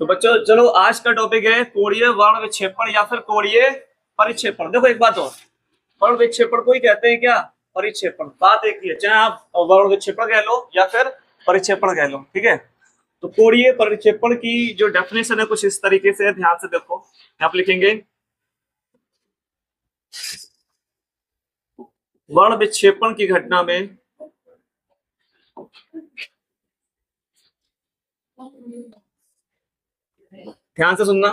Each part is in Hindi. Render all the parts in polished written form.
तो बच्चों चलो आज का टॉपिक है कोणीय वर्ण विक्षेपण या फिर कोणीय परिक्षेपण। देखो एक बात और, वर्ण विक्षेपण को ही कहते हैं क्या, परिक्षेपण। बात एक ही है, चाहे आप वर्ण विक्षेपण कह लो या फिर परिक्षेपण कह लो, ठीक है। तो कोणीय परिक्षेपण की जो डेफिनेशन है कुछ इस तरीके से, ध्यान से देखो। आप लिखेंगे वर्ण विक्षेपण की घटना में ध्यान से सुनना,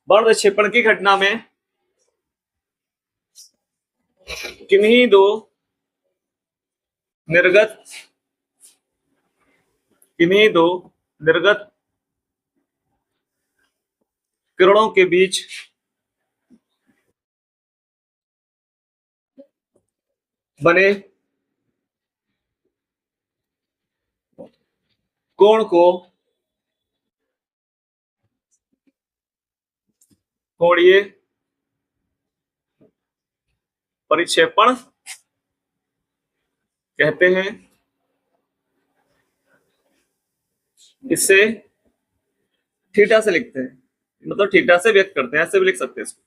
वर्ण विक्षेपण की घटना में किन्हीं दो निर्गत किरणों के बीच बने कोण को कोणीय परिक्षेपण कहते हैं। इससे थीटा से लिखते हैं, मतलब थीटा से व्यक्त करते हैं, ऐसे भी लिख सकते हैं इसको।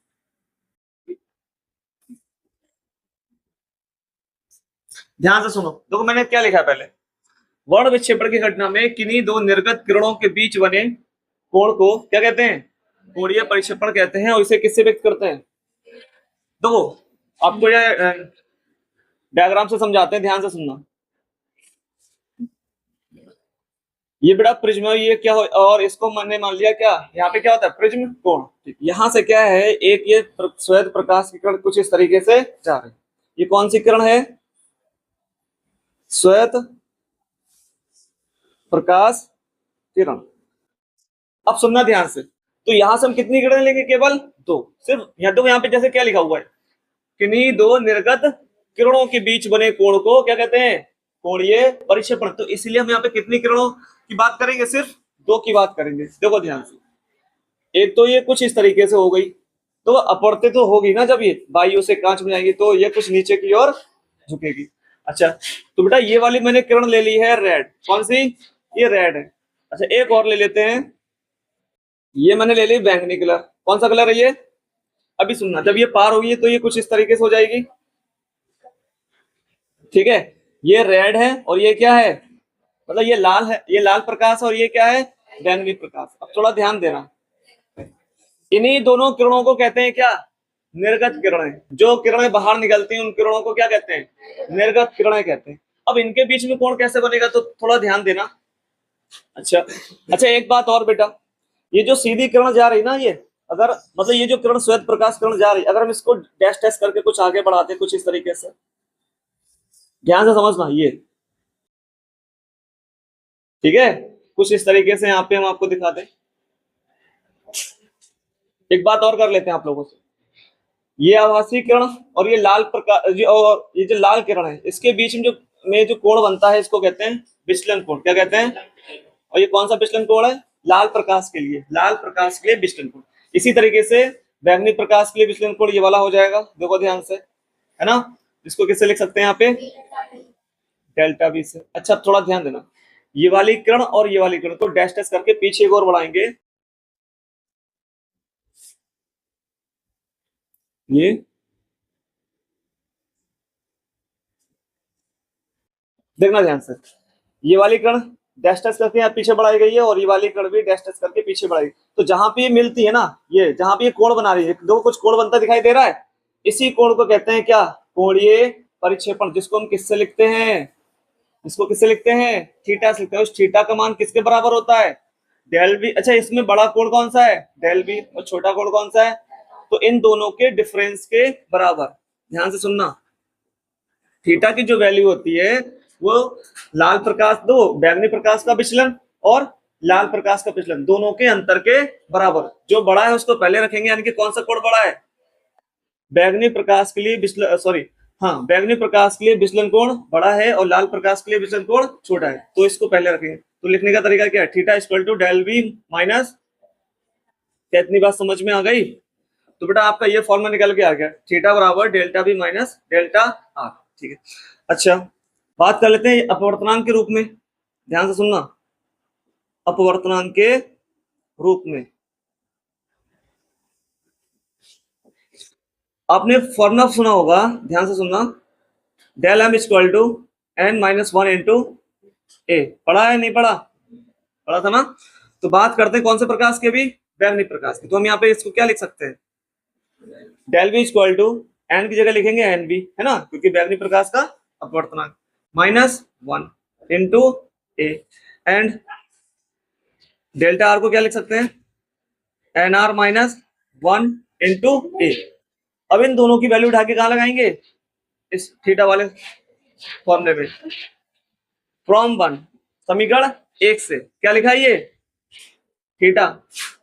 ध्यान से सुनो, देखो मैंने क्या लिखा है पहले, वर्ण विक्षेपण की घटना में किन्हीं दो निर्गत किरणों के बीच बने कोण को क्या कहते हैं, कोणीय परिक्षेपण कहते हैं। और इसे किससे व्यक्त करते हैं, देखो आपको ये डायग्राम से समझाते हैं, ध्यान से सुनना। ये बड़ा प्रिज्म है, ये क्या हो, और इसको मैंने मान लिया क्या, यहाँ पे क्या होता है प्रिज्म कोण। यहाँ से क्या है, एक ये श्वेत प्रकाश की किरण कुछ इस तरीके से जा रही है। ये कौन सी किरण है, श्वेत प्रकाश किरण। अब सुनना ध्यान से, तो यहां से हम कितनी किरण लेंगे, केवल दो, सिर्फ यहाँ दो। यहाँ पे जैसे क्या लिखा हुआ है, किन्हीं दो निर्गत किरणों के बीच बने कोण को क्या कहते हैं, कोणीय परिक्षेपण। तो इसलिए हम यहाँ पे कितनी किरणों की बात करेंगे, सिर्फ दो की बात करेंगे। देखो ध्यान से, एक तो ये कुछ इस तरीके से हो गई, तो अपवर्तित तो होगी ना, जब ये वायु से कांच में जाएंगी तो ये कुछ नीचे की ओर झुकेगी। अच्छा, तो बेटा ये वाली मैंने किरण ले ली है रेड, कौन सी, ये रेड है। अच्छा एक और ले लेते हैं, ये मैंने ले ली बैंगनी कलर, कौन सा कलर है ये। अभी सुनना, जब ये पार होगी तो ये कुछ इस तरीके से हो जाएगी, ठीक है। ये रेड है और ये क्या है, मतलब ये लाल है, ये लाल प्रकाश, और ये क्या है, बैंगनी प्रकाश। अब थोड़ा ध्यान देना, इन्हीं दोनों किरणों को कहते हैं क्या, निर्गत किरणें। जो किरणें बाहर निकलती हैं उन किरणों को क्या कहते हैं, निर्गत किरणें कहते हैं। अब इनके बीच में कोण कैसे बनेगा, तो थोड़ा ध्यान देना। अच्छा अच्छा, एक बात और बेटा, ये जो सीधी किरण जा रही ना, ये अगर मतलब ये जो किरण श्वेत प्रकाश किरण जा रही, अगर हम इसको डैश डैश करके कुछ आगे बढ़ाते कुछ इस तरीके से, ध्यान से समझना ये, ठीक है। कुछ इस तरीके से यहाँ पे हम आपको दिखा दें। एक बात और कर लेते हैं आप लोगों से, ये आभासी किरण और ये लाल प्रकाश, और ये जो लाल किरण है, इसके बीच में जो कोण बनता है इसको कहते हैं विचलन कोण। क्या कहते हैं, और ये कौन सा विचलन कोण है, लाल प्रकाश के लिए, लाल प्रकाश के लिए विचलन कोण। इसी तरीके से बैंगनी प्रकाश के लिए विचलन कोण ये वाला हो जाएगा, देखो ध्यान से, है ना। इसको किससे लिख सकते हैं यहाँ पे, डेल्टा बी से। अच्छा थोड़ा ध्यान देना, ये वाली किरण और ये वाली किरण को डैश डैश करके पीछे एक और बढ़ाएंगे, ये देखना ध्यान से, ये वाली किरण डैश डैश करके यहाँ पीछे बढ़ाई गई है, और ये वाली किरण भी डैश डैश करके पीछे बढ़ाई गई। तो जहां पे ये मिलती है ना, ये जहां पे ये कोण बना रही है, दो कुछ कोण बनता दिखाई दे रहा है, इसी कोण को कहते हैं क्या, कोणीय परिक्षेपण। जिसको हम किससे लिखते हैं, इसको किससे लिखते हैं, थीटा से लिखते हैं। उस थीटा का मान किसके बराबर होता है, डेल बी। अच्छा इसमें बड़ा कोण कौन सा है, डेल बी, और छोटा कोण कौन सा है, तो इन दोनों के डिफरेंस के बराबर। ध्यान से सुनना, थीटा की जो वैल्यू होती है वो लाल प्रकाश, दो बैंगनी प्रकाश का विचलन और लाल प्रकाश का विचलन, दोनों के अंतर के बराबर। जो बड़ा है उसको पहले रखेंगे, यानी कि कौन सा कोण बड़ा है, बैंगनी प्रकाश के लिए विचलन, सॉरी हाँ, बैंगनी प्रकाश के लिए विचलन कोण बड़ा है और लाल प्रकाश के लिए विचलन कोण छोटा है, तो इसको पहले रखेंगे। तो लिखने का तरीका क्या है, theta equal to del B minus, क्या इतनी बात समझ में आ गई। तो बेटा आपका ये फॉर्मूला निकल के आ गया, थीटा बराबर delta B minus delta R, ठीक है। अच्छा बात कर लेते हैं अपवर्तनांक के रूप में, ध्यान से सुनना, अपवर्तनांक के रूप में। आपने फॉर्मूला सुना होगा, ध्यान से सुनना, del M equal to N minus one into A. पढ़ा है नहीं पढ़ा? पढ़ा था ना। तो बात करते हैं कौन से प्रकाश के भी, बैंगनी प्रकाश की। तो हम यहाँ पे इसको क्या लिख सकते हैं, del B equal to N की जगह लिखेंगे एन बी, है ना, क्योंकि बैंगनी प्रकाश का अपवर्तनांक, minus one into A, and delta R को क्या लिख सकते हैं, N R minus one into A. अब इन दोनों की वैल्यू उठा के कहाँ लगाएंगे, इस थीटा वाले फॉर्मूले में, फ्रॉम वन, समीकरण एक से क्या लिखा है ये, थीटा।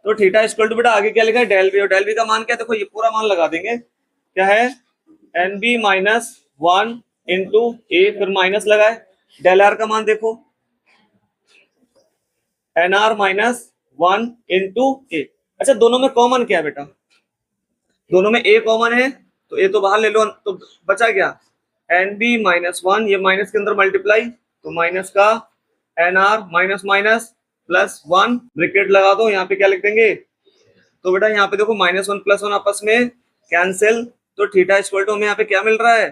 तो थीटा इक्वल टू बेटा आगे क्या लिखा है, डेल बी, और डेल बी का मान क्या है, देखो ये पूरा मान लगा देंगे, क्या है, N B minus one into A, फिर माइनस लगाए, डेल आर का मान देखो, N R minus one into A. अच्छा दोनों में कॉमन क्या है बेटा, दोनों में ए कॉमन है, तो ए तो बाहर ले लो, तो बचा क्या, एन बी माइनस वन, ये माइनस के अंदर मल्टीप्लाई, तो माइनस का N R minus minus plus one, bracket लगा दो, यहाँ पे क्या लिख देंगे, तो बेटा यहाँ पे देखो माइनस वन प्लस वन आपस में कैंसिल, तो थीटा इक्वल टू हमें यहाँ पे क्या मिल रहा है,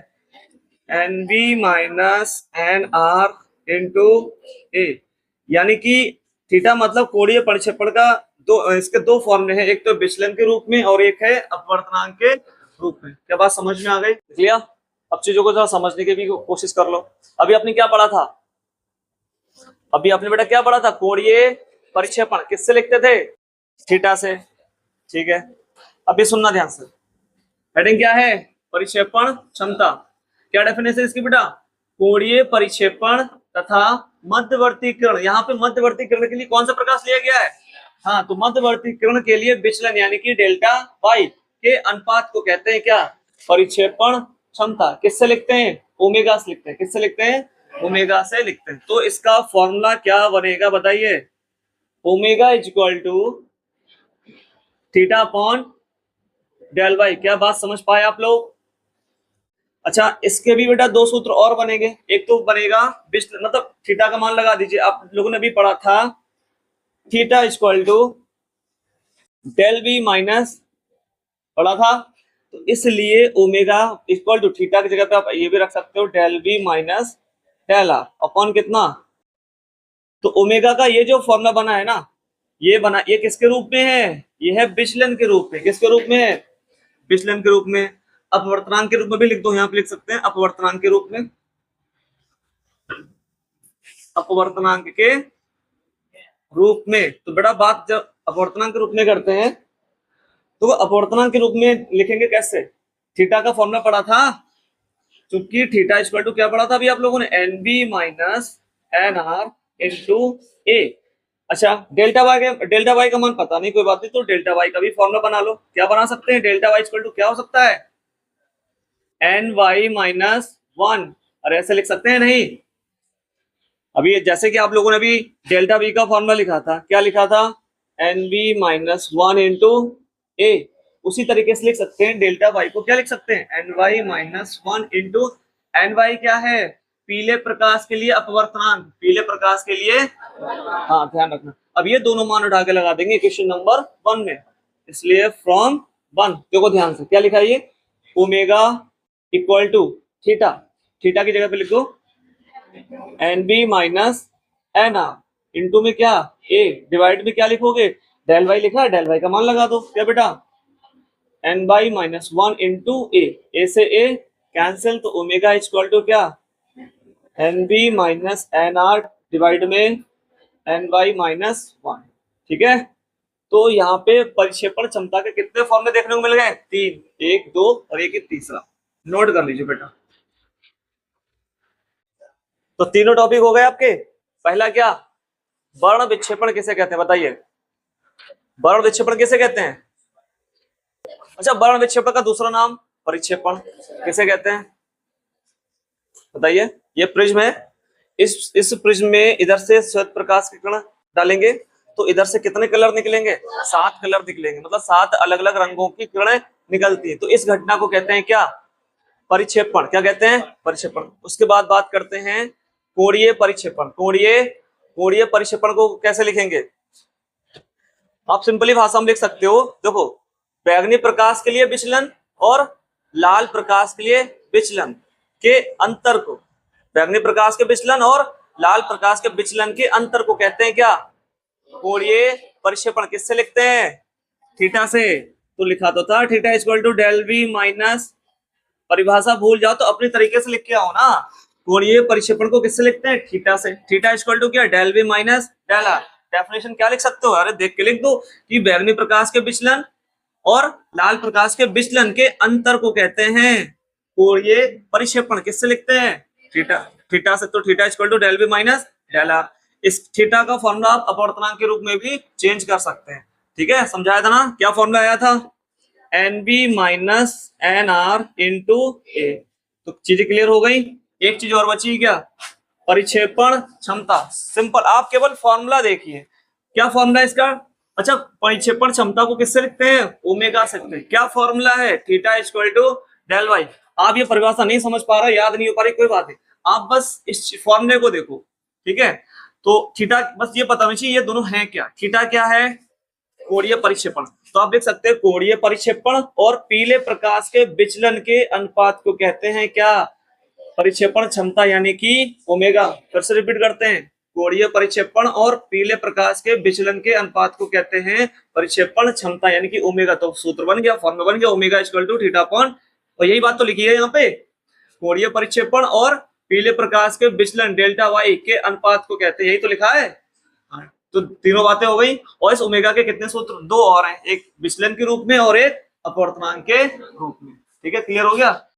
N B minus N R into A. यानी कि थीटा मतलब कोणीय प्रक्षेपण का दो, इसके दो फॉर्मूले हैं, एक तो विचलन के रूप में और एक है अपवर्तनांक के रूप में। क्या बात समझ में आ गई, लिया? अब चीजों को जरा समझने की भी कोशिश कर लो। अभी आपने क्या पढ़ा था, अभी आपने बेटा क्या पढ़ा था, कोणीय प्रक्षेपण किससे लिखते थे, थीटा से, ठीक है। अभी सुनना ध्यान से, हेडिंग क्या है, परिक्षेपण क्षमता। क्या डेफिनेशन इसकी बेटा, कोणीय परिक्षेपण तथा मध्यवर्ती किरण। यहाँ पे मध्यवर्ती किरण के लिए कौन सा प्रकाश लिया गया है, हाँ, तो मध्यवर्ती किरण के लिए विचलन यानी कि डेल्टा वाई के अनुपात को कहते हैं क्या, परिक्षेपण क्षमता। किससे लिखते हैं, ओमेगा से लिखते हैं, किससे लिखते हैं, ओमेगा से लिखते हैं। तो इसका फॉर्मूला क्या बनेगा बताइए, omega is equal to theta upon del Y. क्या बात समझ पाए आप लोग? अच्छा इसके भी बेटा दो सूत्र और बनेंगे, एक तो बनेगा मतलब थीटा का मान लगा दीजिए, आप लोगों ने भी पढ़ा था, theta equal to del B minus, पढ़ा था, तो इसलिए ओमेगा इक्वल टू थीटा की जगह पे आप ये भी रख सकते हो, del B minus del R upon कितना, तो ओमेगा का ये जो फॉर्मूला बना है ना, ये बना, ये किसके रूप में है, ये है विचलन के रूप में। किसके रूप में है, विचलन के रूप में। अपवर्तनांक के रूप में भी लिख दो, यहाँ पे लिख सकते हैं अपवर्तनांक के रूप में, अपवर्तनांक के रूप में। तो बेटा बात जब अपवर्तनांक के रूप में करते हैं तो अपवर्तनांक के रूप में लिखेंगे कैसे, थीटा का फॉर्मूला पढ़ा था, क्योंकि थीटा इक्वल टू क्या पढ़ा था अभी आप लोगों ने, N B minus N R into A. अच्छा डेल्टा वाई का मान पता नहीं, कोई बात नहीं, तो डेल्टा वाई का भी फॉर्मूला बना लो। क्या बना सकते हैं, डेल्टा वाई इक्वल टू क्या हो सकता है, एन वाई माइनस वन, अरे ऐसे लिख सकते हैं नहीं। अभी जैसे कि आप लोगों ने अभी डेल्टा बी का फॉर्मूला लिखा था, क्या लिखा था, N B minus one into A, उसी तरीके से लिख सकते हैं डेल्टा वाई को, क्या लिख सकते हैं, N Y minus one into, N Y क्या है, पीले प्रकाश के लिए अपवर्तनांक, पीले प्रकाश के लिए, हाँ ध्यान रखना। अब ये दोनों मान उठा के लगा देंगे क्वेश्चन नंबर वन में, इसलिए फ्रॉम वन, देखो ध्यान से क्या लिखा है ये, omega equal to theta, theta की जगह पे लिखो N B minus N R into में क्या ए, डिवाइड में क्या लिखोगे, डेल वाई लिखा है, डेल वाई का मान लगा दो, क्या बेटा, N by minus one into A से ए कैंसिल, तो ओमेगा इक्वल टू क्या, N B minus N R divide में एन बाई माइनस वन, ठीक है। तो यहाँ पे परिक्षेपण क्षमता के कितने फॉर्मूले देखने को मिल गए, तीन, एक दो और एक तीसरा, नोट कर लीजिए बेटा। तो तीनों टॉपिक हो गए आपके। पहला क्या, वर्ण विक्षेपण किसे कहते हैं बताइए, वर्ण विक्षेपण किसे कहते हैं। अच्छा वर्ण विक्षेपण का दूसरा नाम परिक्षेपण किसे कहते हैं बताइए। ये प्रिज्म है, इस प्रिज्म में इधर से श्वेत प्रकाश के किरण डालेंगे तो इधर से कितने कलर निकलेंगे, 7 कलर निकलेंगे, मतलब 7 अलग अलग रंगों की किरणें निकलती है। तो इस घटना को कहते हैं क्या, परिक्षेपण। क्या कहते हैं, परिक्षेपण। उसके बाद बात करते हैं कोणीय परिक्षेपण। कोणीय परिक्षेपण को कैसे लिखेंगे, आप सिंपली भाषा में लिख सकते हो, देखो बैगनी प्रकाश के लिए विचलन और लाल प्रकाश के लिए विचलन के अंतर को, बैगनी प्रकाश के विचलन और लाल प्रकाश के विचलन के अंतर को कहते हैं क्या, कोणीय प्रक्षेपण। किससे लिखते हैं, थीटा से। तो लिखा तो था theta equal to del V minus, परिभाषा भूल जाओ तो अपने तरीके से लिख के आओ ना, कोणीय प्रक्षेपण को किससे लिखते हैं, थीटा से। थीटा इक्वल टू क्या, del V minus del R. Definition क्या लिख सकते हो, अरे देख के लिख दो कि बैगनी प्रकाश के विचलन और लाल प्रकाश के विचलन के अंतर को कहते हैं कोणीय प्रक्षेपण। किससे लिखते हैं, थीटा, थीटा से। तो theta equal to del V minus del R. इस थीटा का फॉर्मूला आप अपवर्तनांक के रूप में भी चेंज कर सकते हैं, ठीक है, समझाया था ना। क्या फॉर्मूला आया था, N B minus N R into A. तो चीजें क्लियर हो गई। एक चीज और बची क्या, परिक्षेपण क्षमता। सिंपल, आप केवल फॉर्मूला देखिए, क्या फॉर्मूला इसका। अच्छा, परिक्षेपण क्षमता को किससे लिखते हैं, ओमेगा से लिखते हैं। क्या फॉर्मूला है, theta equal to del Y. आप ये परिभाषा नहीं समझ पा रहे, याद नहीं हो पा रही, कोई बात नहीं, आप बस इस फॉर्मूले को देखो, ठीक है। तो थीटा, बस ये पता होना चाहिए ये दोनों हैं क्या। थीटा क्या है, कोणीय परिक्षेपण। तो आप देख सकते हैं कोणीय परिक्षेपण और पीले प्रकाश के विचलन के अनुपात को कहते हैं क्या, परिक्षेपण क्षमता, यानी कि ओमेगा। फिर से रिपीट करते हैं, कोणीय परिक्षेपण और पीले प्रकाश के विचलन के अनुपात को कहते हैं परिक्षेपण क्षमता, यानी कि ओमेगा। तो सूत्र बन गया, फॉर्मूला बन गया, omega equal to theta upon, और यही बात तो लिखी है यहाँ पे, कोणीय परिक्षेपण और पीले प्रकाश के विचलन डेल्टा वाई के अनुपात को कहते हैं, यही तो लिखा है। तो तीनों बातें हो गई। और इस ओमेगा के कितने सूत्र, दो और हैं, एक विचलन के रूप में और एक अपवर्तनांक के रूप में, ठीक है, क्लियर हो गया।